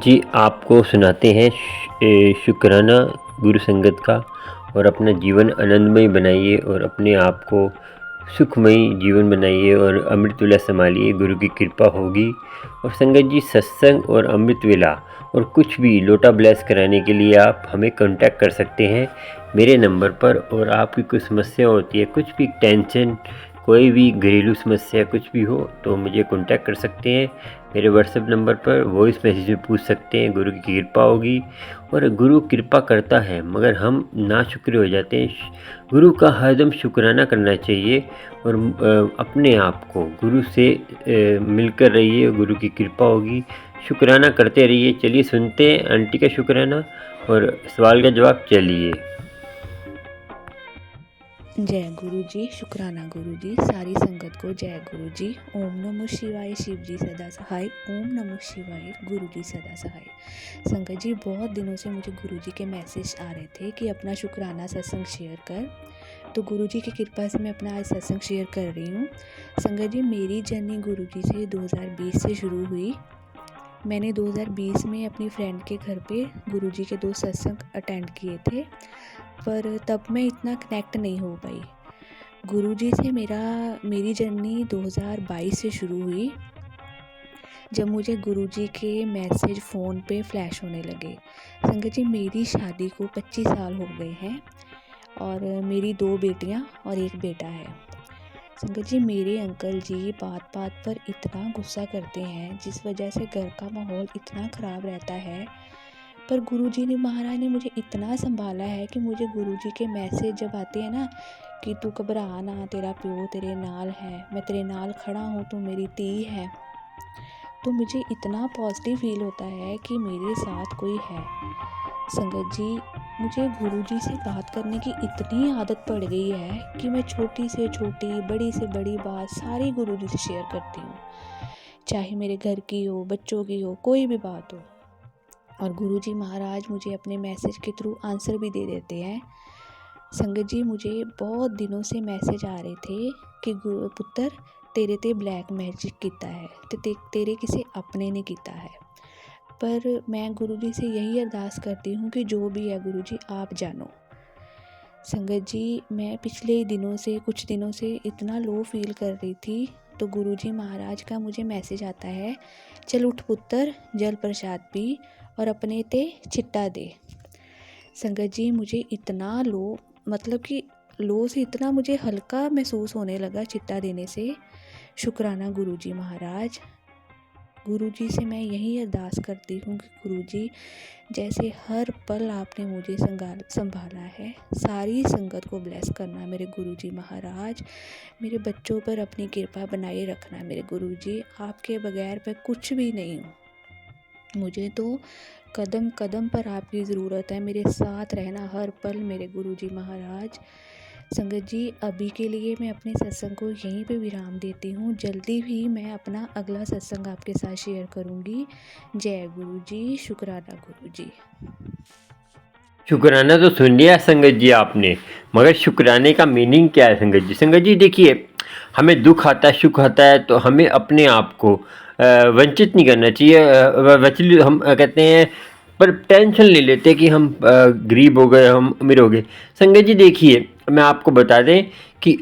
जी, आपको सुनाते हैं शुक्राना गुरु संगत का। और अपना जीवन आनंदमय बनाइए और अपने आप को सुखमयी जीवन बनाइए और अमृत वेला संभालिए, गुरु की कृपा होगी। और संगत जी, सत्संग और अमृत वेला और कुछ भी लोटा ब्लेस कराने के लिए आप हमें कांटेक्ट कर सकते हैं मेरे नंबर पर। और आपकी कोई समस्या होती है, कुछ भी टेंशन, कोई भी घरेलू समस्या कुछ भी हो तो मुझे कांटेक्ट कर सकते हैं मेरे व्हाट्सएप नंबर पर। वॉइस मैसेज में पूछ सकते हैं, गुरु की कृपा होगी। और गुरु कृपा करता है मगर हम नाशुक्र हो जाते हैं। गुरु का हरदम शुक्राना करना चाहिए और अपने आप को गुरु से मिलकर रहिए, गुरु की कृपा होगी। शुक्राना करते रहिए। चलिए सुनते हैं आंटी का शुक्राना और सवाल का जवाब। चलिए। जय गुरु जी। शुक्राना गुरु जी। सारी संगत को जय गुरु जी। ओम नमः शिवाय। शिव जी सदा सहाय। ओम नमः शिवाय। गुरु जी सदा सहाय। संगत जी, बहुत दिनों से मुझे गुरु जी के मैसेज आ रहे थे कि अपना शुक्राना सत्संग शेयर कर। तो गुरु जी की कृपा से मैं अपना आज सत्संग शेयर कर रही हूँ। संगत जी, मेरी जर्नी गुरु जी से 2020 से शुरू हुई। मैंने 2020 में अपनी फ्रेंड के घर पे गुरु जी के 2 सत्संग अटेंड किए थे, पर तब मैं इतना कनेक्ट नहीं हो पाई। गुरुजी से मेरी जर्नी 2022 से शुरू हुई, जब मुझे गुरुजी के मैसेज फ़ोन पे फ्लैश होने लगे। संगत जी, मेरी शादी को 25 साल हो गए हैं और मेरी 2 बेटियां और 1 बेटा है। संगत जी, मेरे अंकल जी बात बात पर इतना गुस्सा करते हैं, जिस वजह से घर का माहौल इतना ख़राब रहता है। पर गुरुजी ने महाराज ने मुझे इतना संभाला है कि मुझे गुरुजी के मैसेज जब आते हैं ना कि तू घबरा ना, तेरा प्यो तेरे नाल है, मैं तेरे नाल खड़ा हूँ, तू मेरी धी है, तो मुझे इतना पॉजिटिव फील होता है कि मेरे साथ कोई है। संगत जी, मुझे गुरुजी से बात करने की इतनी आदत पड़ गई है कि मैं छोटी से छोटी, बड़ी से बड़ी बात सारी गुरुजी से शेयर करती हूँ, चाहे मेरे घर की हो, बच्चों की हो, कोई भी बात हो। और गुरुजी महाराज मुझे अपने मैसेज के थ्रू आंसर भी दे देते हैं। संगत जी, मुझे बहुत दिनों से मैसेज आ रहे थे कि पुत्र तेरे ते ब्लैक मैजिक किया है, तेरे किसी अपने ने किया है। पर मैं गुरुजी से यही अरदास करती हूँ कि जो भी है गुरुजी आप जानो। संगत जी, मैं पिछले कुछ दिनों से इतना लो फील कर रही थी, तो गुरुजी महाराज का मुझे मैसेज आता है, चल उठ पुत्र, जल प्रसाद पी और अपने ते चिट्टा दे। संगत जी, मुझे इतना लो से इतना मुझे हल्का महसूस होने लगा चिट्टा देने से। शुक्राना गुरुजी महाराज। गुरुजी से मैं यही अरदास करती हूँ कि गुरुजी, जैसे हर पल आपने मुझे संभाला है, सारी संगत को ब्लेस करना मेरे गुरुजी महाराज। मेरे बच्चों पर अपनी कृपा बनाए रखना मेरे गुरुजी। आपके बगैर मैं कुछ भी नहीं हूँ। मुझे तो कदम कदम पर आपकी ज़रूरत है, मेरे साथ रहना हर पल मेरे गुरुजी महाराज। संगत जी, अभी के लिए मैं अपने सत्संग को यहीं पे विराम देती हूँ। जल्दी ही मैं अपना अगला सत्संग आपके साथ शेयर करूँगी। जय गुरु जी। शुक्राना गुरु जी। शुक्राना तो सुन लिया संगत जी आपने, मगर शुक्राने का मीनिंग क्या है संगत जी? संगत जी देखिए, हमें दुख आता है, सुख आता है, तो हमें अपने आप को वंचित नहीं करना चाहिए। हम कहते हैं, पर टेंशन ले लेते हैं कि हम गरीब हो गए, हम अमीर हो गए। संगत जी देखिए, मैं आपको बता दें कि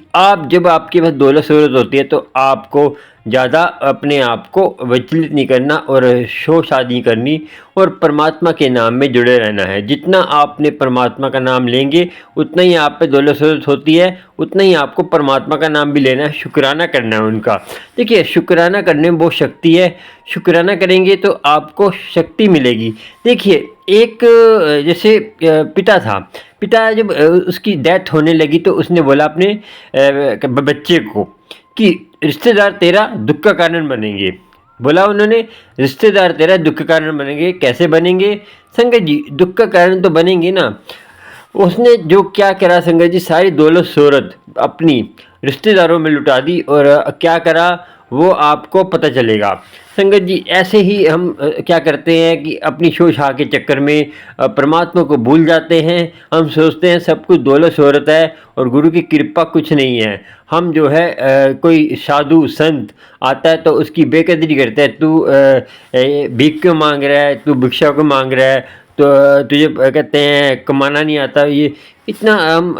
जब आपके पास दौलत शोहरत होती है तो आपको ज़्यादा अपने आप को विचलित नहीं करना और शो शादी करनी और परमात्मा के नाम में जुड़े रहना है। जितना आपने परमात्मा का नाम लेंगे उतना ही आप पे दौलत शोहरत होती है, उतना ही आपको परमात्मा का नाम भी लेना है, शुक्राना करना है उनका। देखिए, शुक्राना करने में बहुत शक्ति है। शुक्राना करेंगे तो आपको शक्ति मिलेगी। देखिए, एक जैसे पिता था, पिता जब उसकी डेथ होने लगी तो उसने बोला अपने बच्चे को कि रिश्तेदार तेरा दुख का कारण बनेंगे। बोला उन्होंने, रिश्तेदार तेरा दुख का कारण बनेंगे। कैसे बनेंगे संगत जी? दुख का कारण तो बनेंगे ना। उसने जो क्या करा संगत जी, सारी दौलत शोहरत अपनी रिश्तेदारों में लुटा दी और क्या करा, वो आपको पता चलेगा। संगत जी ऐसे ही हम क्या करते हैं कि अपनी शोशा के चक्कर में परमात्मा को भूल जाते हैं। हम सोचते हैं सब कुछ दौलत शोहरत है और गुरु की कृपा कुछ नहीं है। हम जो है कोई साधु संत आता है तो उसकी बेकदरी करते हैं। तू भीख क्यों मांग रहा है, तू भिक्षा क्यों मांग रहा है, तो तुझे कहते हैं कमाना नहीं आता। ये इतना हम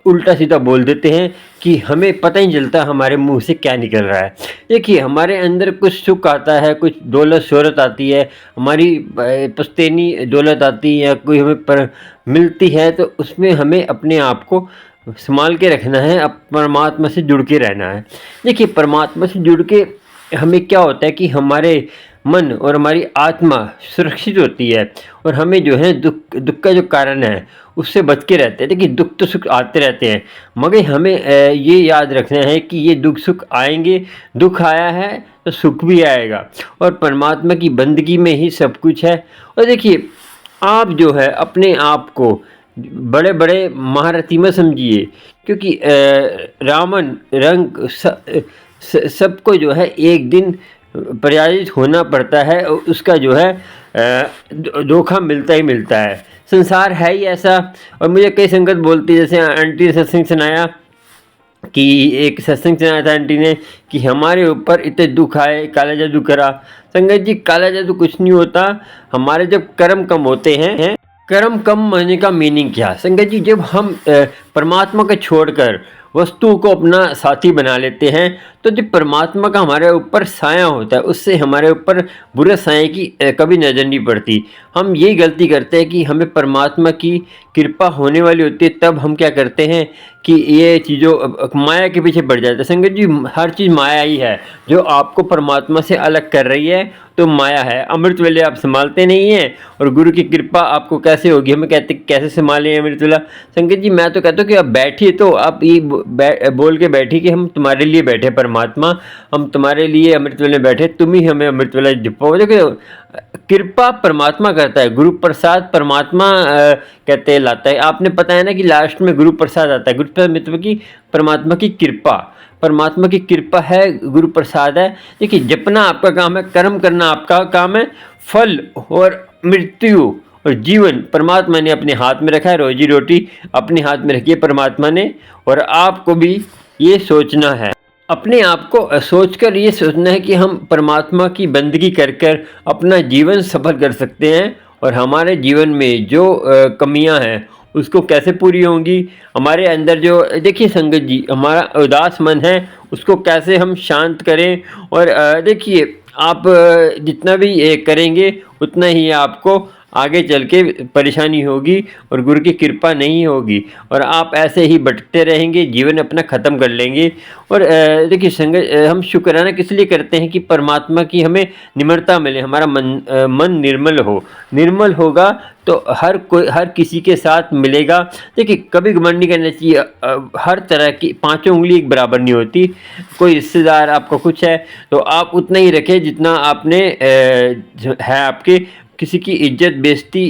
उल्टा सीधा बोल देते हैं कि हमें पता ही नहीं चलता हमारे मुंह से क्या निकल रहा है। देखिए हमारे अंदर कुछ सुख आता है, कुछ दौलत शोहरत आती है, हमारी पुश्तैनी दौलत आती है या कोई हमें पर मिलती है, तो उसमें हमें अपने आप को संभाल के रखना है, अब परमात्मा से जुड़ के रहना है। देखिए परमात्मा से जुड़ के हमें क्या होता है कि हमारे मन और हमारी आत्मा सुरक्षित होती है और हमें जो है दुख का जो कारण है उससे बच के रहते हैं। देखिए दुख तो सुख आते रहते हैं, मगर हमें ये याद रखना है कि ये दुख सुख आएंगे, दुख आया है तो सुख भी आएगा और परमात्मा की बंदगी में ही सब कुछ है। और देखिए आप जो है अपने आप को बड़े बड़े महारथी में समझिए, क्योंकि रावण रंग सबको जो है एक दिन पराजित होना पड़ता है और उसका जो है धोखा मिलता ही मिलता है। संसार है ही ऐसा। और मुझे कई संगत बोलती है, जैसे आंटी ने सत्संग सुनाया कि एक सत्संग सुनाया था आंटी ने कि हमारे ऊपर इतने दुख आए, काला जादू करा। संगत जी काला जादू कुछ नहीं होता, हमारे जब कर्म कम होते हैं। कर्म कम होने का मीनिंग क्या? संगत जी जब हम परमात्मा को छोड़कर वस्तु को अपना साथी बना लेते हैं तो जब परमात्मा का हमारे ऊपर साया होता है उससे हमारे ऊपर बुरे साए की कभी नज़र नहीं पड़ती। हम यही गलती करते हैं कि हमें परमात्मा की कृपा होने वाली होती है, तब हम क्या करते हैं कि ये चीज़ों माया के पीछे बढ़ जाते हैं। संगत जी हर चीज़ माया ही है, जो आपको परमात्मा से अलग कर रही है तो माया है। अमृत वेले आप संभालते नहीं हैं और गुरु की कृपा आपको कैसे होगी? हमें कहते कैसे संभालें अमृत वेला? संगत जी मैं तो कहता हूँ कि आप बैठिए, तो आप ये बोल के बैठिए कि हम तुम्हारे लिए बैठे परमात्मा, हम तुम्हारे लिए अमृत वेले बैठे, तुम ही हमें अमृत वेला जपाओ। देखो कृपा परमात्मा करता है, गुरु प्रसाद परमात्मा कहते लाता है। आपने पता है ना कि लास्ट में गुरु प्रसाद आता है। गुरु प्रसाद मतलब कि परमात्मा की कृपा, परमात्मा की कृपा है, गुरु प्रसाद है। देखिए जपना आपका काम है, कर्म करना आपका काम है, फल और मृत्यु और जीवन परमात्मा ने अपने हाथ में रखा है। रोजी रोटी अपने हाथ में रखी है परमात्मा ने, और आपको भी ये सोचना है, अपने आप को सोचकर ये सोचना है कि हम परमात्मा की बंदगी कर कर अपना जीवन सफल कर सकते हैं और हमारे जीवन में जो कमियां हैं उसको कैसे पूरी होंगी। हमारे अंदर जो देखिए संगत जी हमारा उदास मन है उसको कैसे हम शांत करें। और देखिए आप जितना भी करेंगे उतना ही आपको आगे चल के परेशानी होगी और गुरु की कृपा नहीं होगी और आप ऐसे ही भटकते रहेंगे, जीवन अपना ख़त्म कर लेंगे। और देखिए संगत हम शुक्राना किस लिए करते हैं कि परमात्मा की हमें निम्रता मिले, हमारा मन निर्मल हो। निर्मल होगा तो हर किसी के साथ मिलेगा। देखिए कभी घमंड नहीं करना चाहिए। हर तरह की पांचों उंगली एक बराबर नहीं होती। कोई रिश्तेदार आपका कुछ है तो आप उतना ही रखें जितना आपने है आपके। किसी की इज्जत बेइज्जती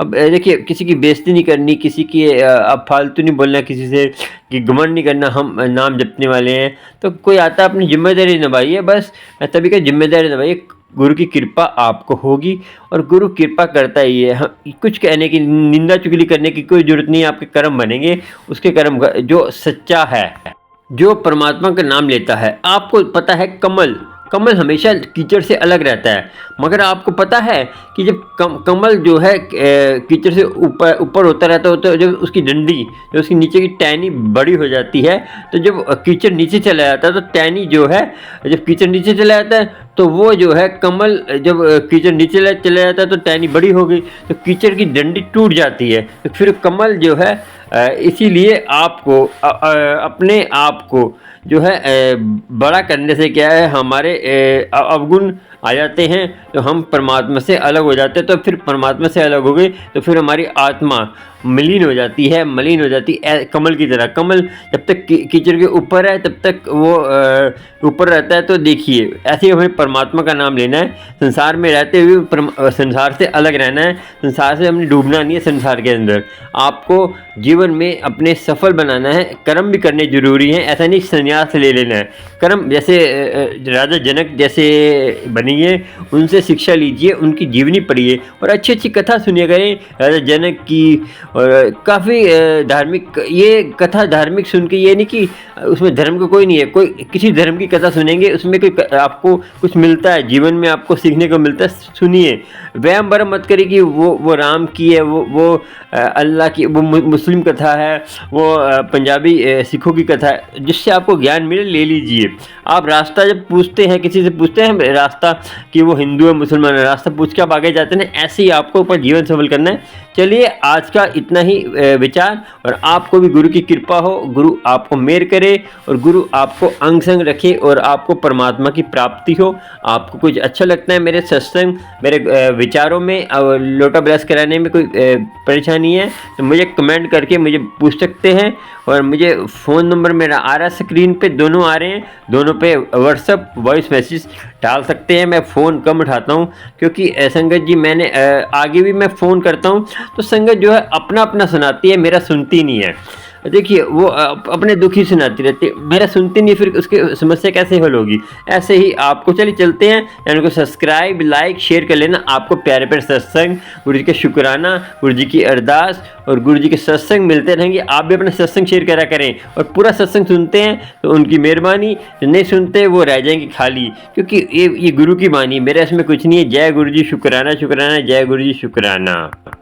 अब देखिए किसी की बेइज्जती नहीं करनी, किसी की अब फालतू नहीं बोलना किसी से, कि घमंड नहीं करना। हम नाम जपने वाले हैं तो कोई आता अपनी जिम्मेदारी निभाइए, बस तभी का जिम्मेदारी निभाइए। गुरु की कृपा आपको होगी और गुरु कृपा करता ही है। कुछ कहने की, निंदा चुगली करने की कोई जरूरत नहीं है। आपके कर्म बनेंगे, उसके कर्म जो सच्चा है, जो परमात्मा का नाम लेता है। आपको पता है कमल हमेशा कीचड़ से अलग रहता है, मगर आपको पता है कि जब कमल जो है कीचड़ से ऊपर होता रहता है तो जब उसकी डंडी, जो उसकी नीचे की टहनी बड़ी हो जाती है, तो जब कीचड़ नीचे चला जाता है तो टहनी जो है, जब कीचड़ नीचे चला जाता है तो वो जो है कमल, जब कीचड़ नीचे चला जाता है तो टहनी बड़ी हो गई तो कीचड़ की डंडी टूट जाती है, तो फिर कमल जो है इसीलिए आपको अपने आप को जो है बड़ा करने से क्या है, हमारे अवगुण आ जाते हैं तो हम परमात्मा से अलग हो जाते हैं। तो फिर परमात्मा से अलग हो गए तो फिर हमारी आत्मा मलिन हो जाती है, मलिन हो जाती है कमल की तरह। कमल जब तक कीचड़ के ऊपर है तब तक वो ऊपर रहता है। तो देखिए ऐसे ही हमें परमात्मा का नाम लेना है, संसार में रहते हुए संसार से अलग रहना है, संसार से हमने डूबना नहीं है। संसार के अंदर आपको जीवन में अपने सफल बनाना है, कर्म भी करने जरूरी हैं। ऐसा नहीं संन्यास ले लेना है। कर्म जैसे राजा जनक जैसे बनिए, उनसे शिक्षा लीजिए, उनकी जीवनी पढ़िए और अच्छी अच्छी कथा सुनिए करें राजा जनक की। और काफ़ी धार्मिक ये कथा धार्मिक सुन के ये नहीं कि उसमें धर्म का कोई नहीं है, कोई किसी धर्म की कथा सुनेंगे उसमें कोई आपको कुछ मिलता है, जीवन में आपको सीखने को मिलता है, सुनिए। वहम भरम मत करिए कि वो राम की है, वो अल्लाह की, वो मुस्लिम कथा है, वो पंजाबी सिखों की कथा है। जिससे आपको ज्ञान मिले ले लीजिए। आप रास्ता जब पूछते हैं, किसी से पूछते हैं रास्ता कि वो हिंदू है मुसलमान है, रास्ता पूछ के आप आगे जाते हैं, ऐसे ही आपको ऊपर जीवन सफल करना है। चलिए आज का इतना ही विचार, और आपको भी गुरु की कृपा हो, गुरु आपको मेहर करे और गुरु आपको अंग संग रखे और आपको परमात्मा की प्राप्ति हो। आपको कुछ अच्छा लगता है मेरे सत्संग, मेरे विचारों में और लोटा ब्रश कराने में कोई परेशानी है तो मुझे कमेंट करके मुझे पूछ सकते हैं। और मुझे फ़ोन नंबर मेरा आ रहा है स्क्रीन पे, दोनों आ रहे हैं, दोनों पे व्हाट्सअप वॉइस मैसेज डाल सकते हैं। मैं फ़ोन कम उठाता हूँ क्योंकि संगत जी मैंने आगे भी मैं फ़ोन करता हूँ तो संगत जो है अपना अपना सुनाती है, मेरा सुनती नहीं है। देखिए वो अपने दुख ही सुनाती रहती है, मेरा सुनती नहीं, फिर उसकी समस्या कैसे हल होगी। ऐसे ही आपको चलिए चलते हैं, चैनल को सब्सक्राइब लाइक शेयर कर लेना। आपको प्यारे प्यारे सत्संग, गुरु जी का शुक्राना, गुरु जी की अरदास और गुरु जी के सत्संग मिलते रहेंगे। आप भी अपना सत्संग शेयर करा करें और पूरा सत्संग सुनते हैं तो उनकी मेहरबानी, जो नहीं सुनते वो रह जाएंगे खाली, क्योंकि ये गुरु की वाणी, मेरा इसमें कुछ नहीं है। जय गुरु जी शुक्राना शुक्राना, जय गुरु जी शुक्राना।